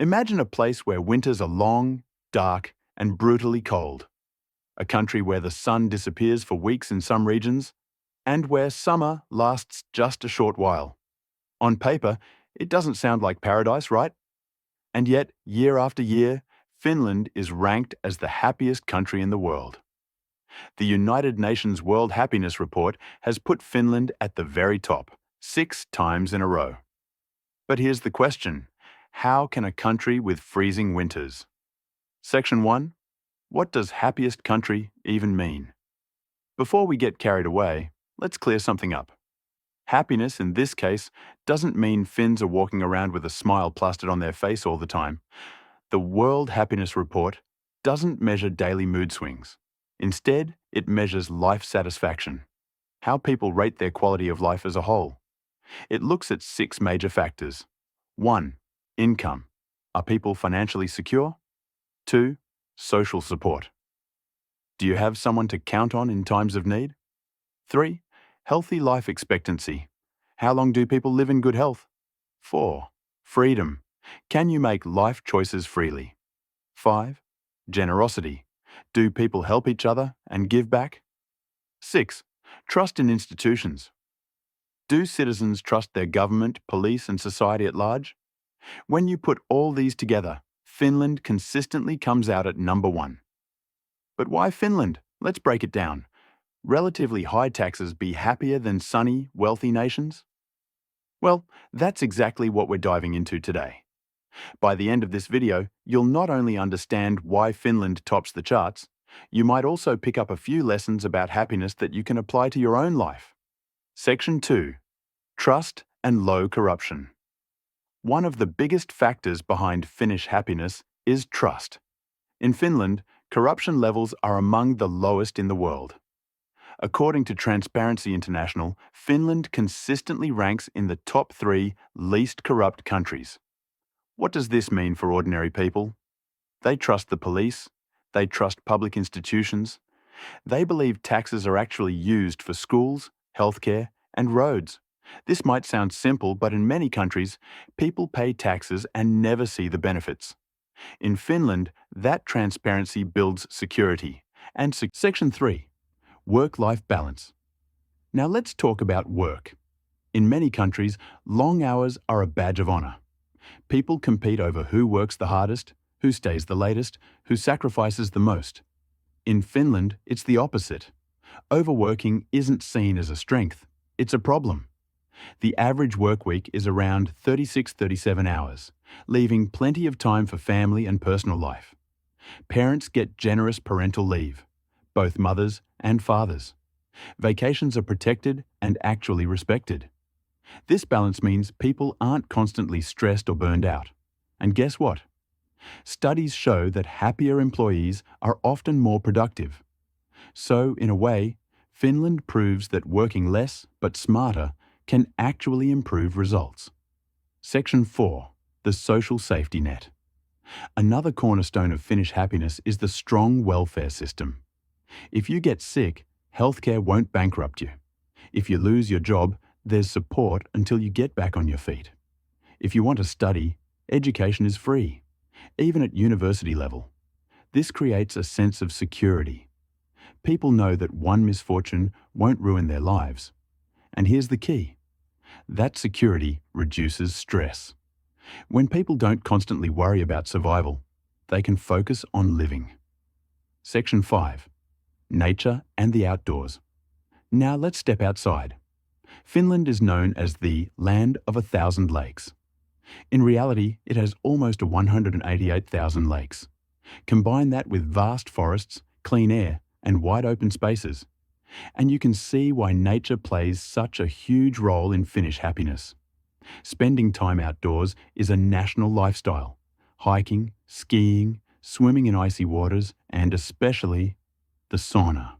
Imagine a place where winters are long, dark, and brutally cold. A country where the sun disappears for weeks in some regions, and where summer lasts just a short while. On paper, it doesn't sound like paradise, right? And yet, year after year, Finland is ranked as the happiest country in the world. The United Nations World Happiness Report has put Finland at the very top, 6 times in a row. But here's the question: how can a country with freezing winters? Section 1. What does happiest country even mean? Before we get carried away, let's clear something up. Happiness, in this case, doesn't mean Finns are walking around with a smile plastered on their face all the time. The World Happiness Report doesn't measure daily mood swings. Instead, it measures life satisfaction, how people rate their quality of life as a whole. It looks at 6 major factors. 1. Income. Are people financially secure? 2. Social support. Do you have someone to count on in times of need? 3. Healthy life expectancy. How long do people live in good health? 4. Freedom. Can you make life choices freely? 5. Generosity. Do people help each other and give back? 6. Trust in institutions. Do citizens trust their government, police, and society at large? When you put all these together, Finland consistently comes out at number 1. But why Finland? Let's break it down. Relatively high taxes be happier than sunny, wealthy nations? Well, that's exactly what we're diving into today. By the end of this video, you'll not only understand why Finland tops the charts, you might also pick up a few lessons about happiness that you can apply to your own life. Section 2. Trust and low corruption. One of the biggest factors behind Finnish happiness is trust. In Finland, corruption levels are among the lowest in the world. According to Transparency International, Finland consistently ranks in the top 3 least corrupt countries. What does this mean for ordinary people? They trust the police, they trust public institutions, they believe taxes are actually used for schools, healthcare, and roads. This might sound simple, but in many countries, people pay taxes and never see the benefits. In Finland, that transparency builds security. And Section 3. Work-life balance. Now let's talk about work. In many countries, long hours are a badge of honor. People compete over who works the hardest, who stays the latest, who sacrifices the most. In Finland, it's the opposite. Overworking isn't seen as a strength, it's a problem. The average work week is around 36-37 hours, leaving plenty of time for family and personal life. Parents get generous parental leave, both mothers and fathers. Vacations are protected and actually respected. This balance means people aren't constantly stressed or burned out. And guess what? Studies show that happier employees are often more productive. So, in a way, Finland proves that working less but smarter can actually improve results. Section 4. The social safety net. Another cornerstone of Finnish happiness is the strong welfare system. If you get sick, healthcare won't bankrupt you. If you lose your job, there's support until you get back on your feet. If you want to study, education is free, even at university level. This creates a sense of security. People know that one misfortune won't ruin their lives. And here's the key. That security reduces stress. When people don't constantly worry about survival, they can focus on living. Section 5. Nature and the outdoors. Now let's step outside. Finland is known as the land of 1,000 lakes. In reality, it has almost 188,000 lakes. Combine that with vast forests, clean air, and wide open spaces, and you can see why nature plays such a huge role in Finnish happiness. Spending time outdoors is a national lifestyle. Hiking, skiing, swimming in icy waters, and especially the sauna.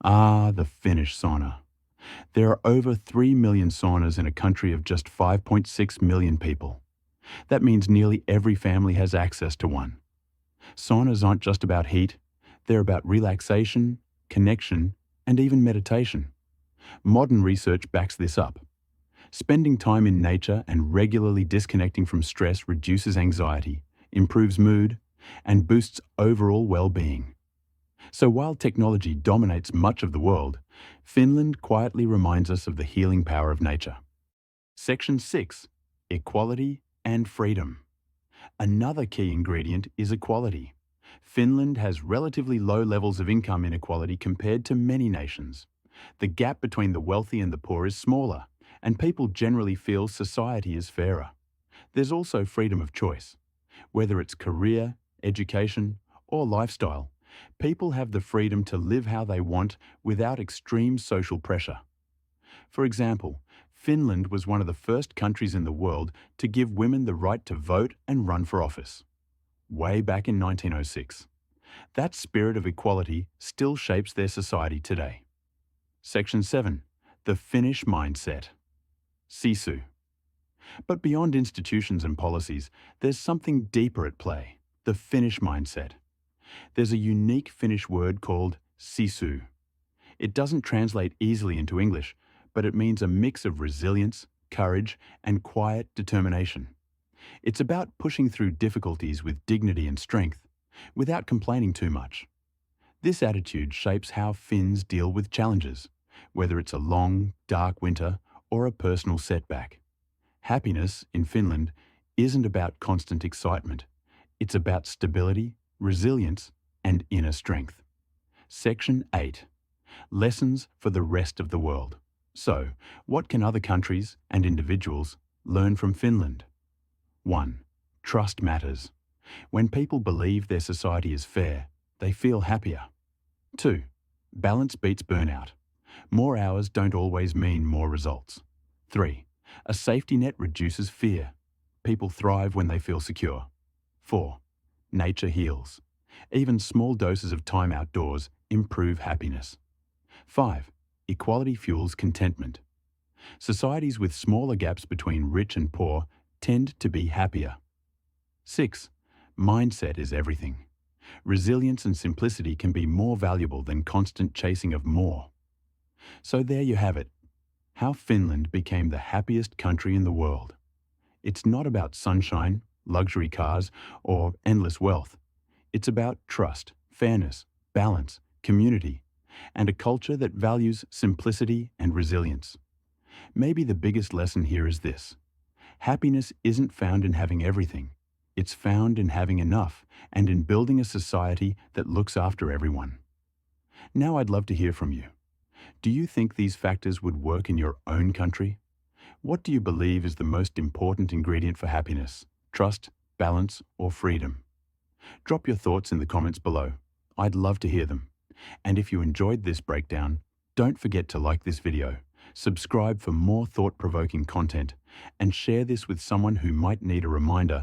Ah, the Finnish sauna. There are over 3 million saunas in a country of just 5.6 million people. That means nearly every family has access to one. Saunas aren't just about heat, they're about relaxation, connection, and even meditation. Modern research backs this up. Spending time in nature and regularly disconnecting from stress reduces anxiety, improves mood, and boosts overall well-being. So while technology dominates much of the world, Finland quietly reminds us of the healing power of nature. Section 6. Equality and freedom. Another key ingredient is equality. Finland has relatively low levels of income inequality compared to many nations. The gap between the wealthy and the poor is smaller, and people generally feel society is fairer. There's also freedom of choice. Whether it's career, education, or lifestyle, people have the freedom to live how they want without extreme social pressure. For example, Finland was one of the first countries in the world to give women the right to vote and run for office, way back in 1906. That spirit of equality still shapes their society today. Section 7. The Finnish mindset. Sisu. But beyond institutions and policies, there's something deeper at play, the Finnish mindset. There's a unique Finnish word called sisu. It doesn't translate easily into English, but it means a mix of resilience, courage, and quiet determination. It's about pushing through difficulties with dignity and strength, without complaining too much. This attitude shapes how Finns deal with challenges, whether it's a long, dark winter or a personal setback. Happiness in Finland isn't about constant excitement. It's about stability, resilience, and inner strength. Section 8. Lessons for the rest of the world. So, what can other countries and individuals learn from Finland? 1. Trust matters. When people believe their society is fair, they feel happier. 2. Balance beats burnout. More hours don't always mean more results. 3. A safety net reduces fear. People thrive when they feel secure. 4. Nature heals. Even small doses of time outdoors improve happiness. 5. Equality fuels contentment. Societies with smaller gaps between rich and poor tend to be happier. 6. Mindset is everything. Resilience and simplicity can be more valuable than constant chasing of more. So there you have it. How Finland became the happiest country in the world. It's not about sunshine, luxury cars, or endless wealth. It's about trust, fairness, balance, community, and a culture that values simplicity and resilience. Maybe the biggest lesson here is this. Happiness isn't found in having everything. It's found in having enough and in building a society that looks after everyone. Now I'd love to hear from you. Do you think these factors would work in your own country? What do you believe is the most important ingredient for happiness? Trust, balance, or freedom? Drop your thoughts in the comments below. I'd love to hear them. And if you enjoyed this breakdown, don't forget to like this video, subscribe for more thought-provoking content, and share this with someone who might need a reminder